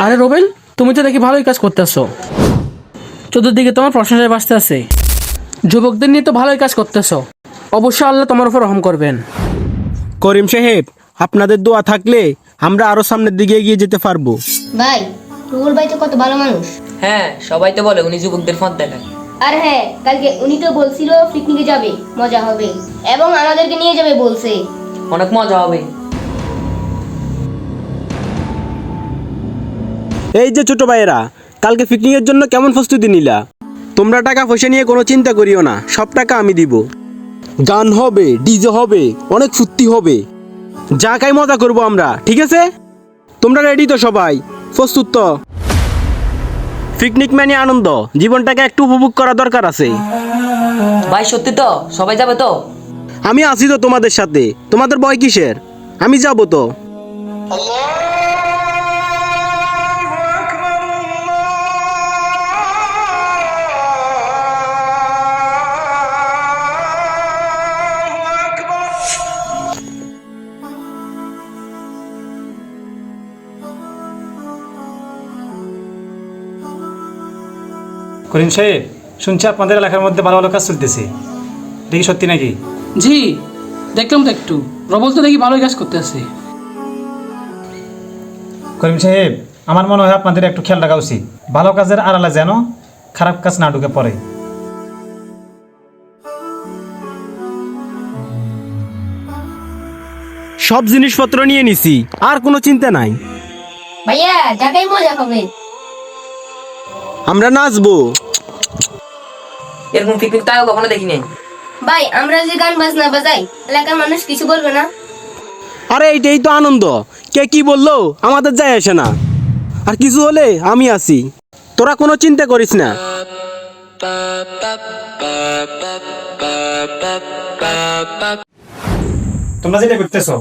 আরে রোবেল, তুমি তো দেখি ভালোই কাজ করতেছো। চতুর্দিকে তোমার প্রশংসায় বাঁচতে আছে। যুবকদের নিয়ে তো ভালোই কাজ করতেছো। অবশ্যই আল্লাহ তোমার উপর রহম করবেন। করিম সাহেব, আপনাদের দোয়া থাকলে আমরা আরো সামনের দিকে এগিয়ে যেতে পারবো। ভাই, রুহুল ভাই তো কত ভালো মানুষ। হ্যাঁ, সবাই তো বলে উনি যুবকদের ফোন দেখায়। আর হ্যাঁ, কালকে উনি তো বলছিল পিকনিকে যাবে, মজা হবে এবং আমাদেরকে নিয়ে যাবে বলছে। অনেক মজা হবে। এই যে ছোট ভাইয়েরা, কালকে পিকনিকের জন্য কেমন প্রস্তুতি নিলা? তোমরা টাকা পয়সা নিয়ে কোনো চিন্তা করিও না, সব টাকা আমি দিব। গান হবে, ডিজে হবে, অনেক ফুর্তি হবে, যা খাই মজা করবো আমরা, ঠিক আছে? তোমরা রেডি তো সবাই? প্রস্তুত তো? পিকনিক মানে আনন্দ, জীবনটাকে একটু উপভোগ করা দরকার আছে। ভাই সত্যি তো? সবাই যাবে তো? আমি আছি তো তোমাদের সাথে, তোমাদের ভয় কিসের? আমি যাবো তো। করিম সাহেব, শুনছি আপনাদের এলাকার মধ্যে ভালো ভালো কাজ চলতেছে, দেখি সত্যি নাকি? জি, দেখলাম তো একটু। রোবেল তো দেখি ভালোই কাজ করতেছে। করিম সাহেব, আমার মনে হয় আপনাদের একটু খেয়াল রাখা উচিত, ভালো কাজের আড়ালে যেন খারাপ কাজ না ঢুকে পড়ে। সব জিনিসপত্র নিয়ে নিছি, আর কোনো চিন্তা নাই। ভাইয়া, জায়গায় মজা হবে। আমরা নাচবো। এরকম পিকনিক তো আগে কখনো দেখিনি। ভাই, আমরা যে গান বাজনা বাজাই, এলাকার মানুষ কিছু বলবে না? আরে এইটাই তো আনন্দ, কে কি বললো আমাদের যায় আসে না। আর কিছু হলে আমি আছি, তোরা কোনো চিন্তা করিস না। তোমরা যেটা করতেছো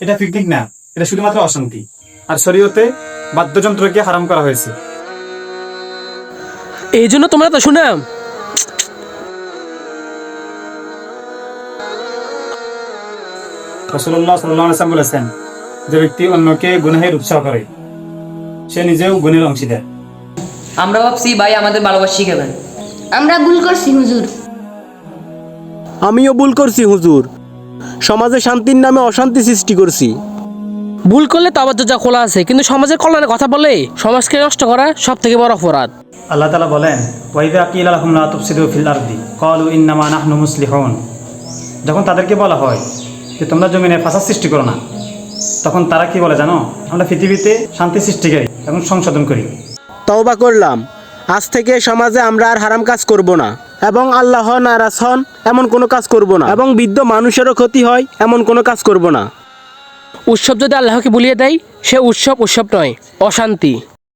এটা পিকনিক না, এটা শুধুমাত্র অশান্তি। আর শরীয়তে বাদ্যযন্ত্রকে হারাম করা হয়েছে। এই জন্য তোমরা তো শুনাম। রাসূলুল্লাহ সাল্লাল্লাহু আলাইহি ওয়াসাল্লাম বলেছেন, যে ব্যক্তি অন্যকে গুনাহের উৎসাহ করে সে নিজেও গুণের অংশীদার। আমরা ভাবছি ভাই আমাদের ভালোবাসা শিখাবেন। আমরা ভুল করছি হুজুর। আমিও ভুল করছি হুজুর, সমাজে শান্তির নামে অশান্তি সৃষ্টি করছি। ভুল করলে তো আবার যা খোলা আছে, কিন্তু সমাজের কল্যাণে কথা বলে সমাজকে নষ্ট করা সব থেকে বড় অপরাধ। আল্লাহ তাআলা বলেন, ওয়াইদা কিলা লাহুম লা তুফসিদু ফিল আরদি ক্বালু ইন্নামা নাহনু মুসলিহুন। যখন তাদেরকে বলা হয় যে তোমরা জমিনে ফাসাদ সৃষ্টি করো না, তখন তারা কি বলে জানো? আমরা পৃথিবীতে শান্তি সৃষ্টিকারী এবং সংশোধন করি। তওবা করলাম, আজ থেকে সমাজে আমরা আর হারাম কাজ করব না, এবং আল্লাহ নারাজ হন এমন কোনো কাজ করব না, এবং বৃদ্ধ মানুষেরও ক্ষতি হয় এমন কোনো কাজ করব না। উৎসব যদি আল্লাহকে ভুলিয়ে দেয়, সে উৎসব নয়, অশান্তি।